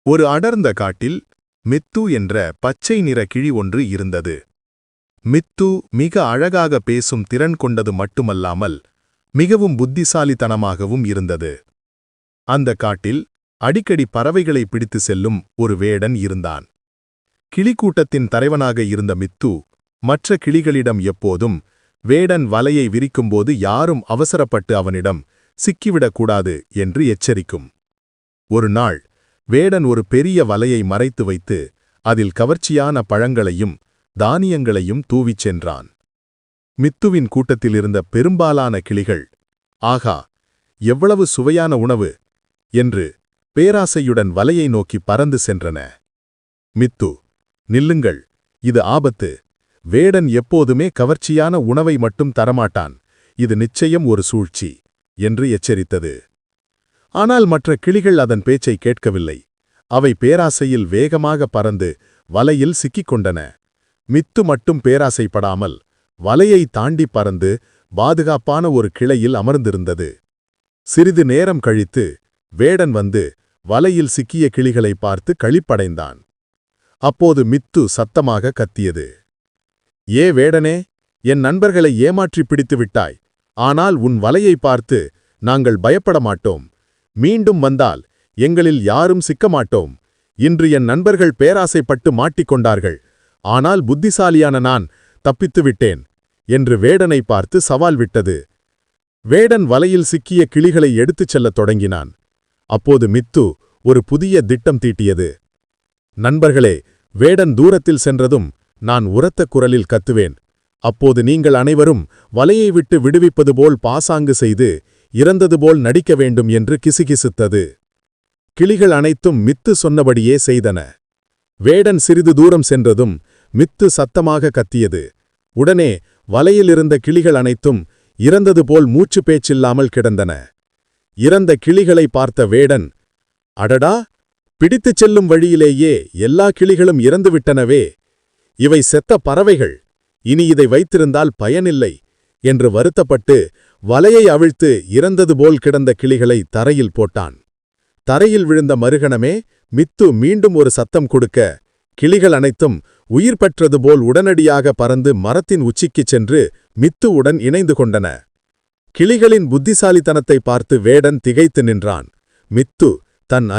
ஒரு அடர்ந்த காட்டில் மித்து என்ற பச்சை நிற கிளி ஒன்று இருந்தது. மித்து மிக அழகாக பேசும் திறன் கொண்டது மட்டுமல்லாமல் மிகவும் புத்திசாலித்தனமாகவும் இருந்தது. அந்த காட்டில் அடிக்கடி பறவைகளை பிடித்து செல்லும் ஒரு வேடன் இருந்தான். கிளிக்கூட்டத்தின் தலைவனாக இருந்த மித்து மற்ற கிளிகளிடம் எப்போதும் வேடன் வலையை விரிக்கும்போது யாரும் அவசரப்பட்டு அவனிடம் சிக்கிவிடக்கூடாது என்று எச்சரிக்கும். ஒரு நாள் வேடன் ஒரு பெரிய வலையை மறைத்து வைத்து அதில் கவர்ச்சியான பழங்களையும் தானியங்களையும் தூவிச் சென்றான். மித்துவின் கூட்டத்திலிருந்த பெரும்பாலான கிளிகள், ஆகா, எவ்வளவு சுவையான உணவு என்று பேராசையுடன் வலையை நோக்கி பறந்து சென்றன. மித்து, நில்லுங்கள், இது ஆபத்து. வேடன் எப்போதுமே கவர்ச்சியான உணவை மட்டும் தரமாட்டான், இது நிச்சயம் ஒரு சூழ்ச்சி என்று எச்சரித்தது. ஆனால் மற்ற கிளிகள் அதன் பேச்சை கேட்கவில்லை. அவை பேராசையில் வேகமாக பறந்து வலையில் சிக்கிக் கொண்டன. மித்து மட்டும் பேராசைப்படாமல் வலையை தாண்டி பறந்து பாதுகாப்பான ஒரு கிளையில் அமர்ந்திருந்தது. சிறிது நேரம் கழித்து வேடன் வந்து வலையில் சிக்கிய கிளிகளை பார்த்து களிப்படைந்தான். அப்போது மித்து சத்தமாக கத்தியது. ஏ வேடனே, என் நண்பர்களை ஏமாற்றி பிடித்து விட்டாய். ஆனால் உன் வலையை பார்த்து நாங்கள் பயப்பட மாட்டோம். மீண்டும் வந்தால் எங்களில் யாரும் சிக்க மாட்டோம். இன்று என் நண்பர்கள் பேராசைப்பட்டு மாட்டிக்கொண்டார்கள். ஆனால் புத்திசாலியான நான் தப்பித்து விட்டேன் என்று வேடனை பார்த்து சவால் விட்டது. வேடன் வலையில் சிக்கிய கிளிகளை எடுத்துச் செல்லத் தொடங்கினான். அப்போது மித்து ஒரு புதிய திட்டம் தீட்டியது. நண்பர்களே, வேடன் தூரத்தில் சென்றதும் நான் உரத்த குரலில் கத்துவேன். அப்போது நீங்கள் அனைவரும் வலையை விட்டு விடுவிப்பது போல் பாசாங்கு செய்து இறந்தது போல் நடிக்க வேண்டும் என்று கிசுகிசுத்தது. கிளிகள் அனைத்தும் மித்து சொன்னபடியே செய்தன. வேடன் சிறிது தூரம் சென்றதும் மித்து சத்தமாக கத்தியது. உடனே வலையிலிருந்த கிளிகள் அனைத்தும் இறந்தது போல் மூச்சு பேச்சில்லாமல் கிடந்தன. இறந்த கிளிகளை பார்த்த வேடன், அடடா, பிடித்துச் செல்லும் வழியிலேயே எல்லா கிளிகளும் இறந்துவிட்டனவே, இவை செத்த பறவைகள், இனி இதை வைத்திருந்தால் பயனில்லை என்று வருத்தப்பட்டு வலையை அவிழ்த்து இறந்தது போல் கிடந்த கிளிகளை தரையில் போட்டான். தரையில் விழுந்த மறுகணமே மித்து மீண்டும் ஒரு சத்தம் கொடுக்க கிளிகள் அனைத்தும் உயிர் பெற்றது போல் உடனடியாக பறந்து மரத்தின் உச்சிக்குச் சென்று மித்துவுடன் இணைந்து கொண்டன. கிளிகளின் புத்திசாலித்தனத்தை பார்த்து வேடன் திகைத்து நின்றான். மித்து தன்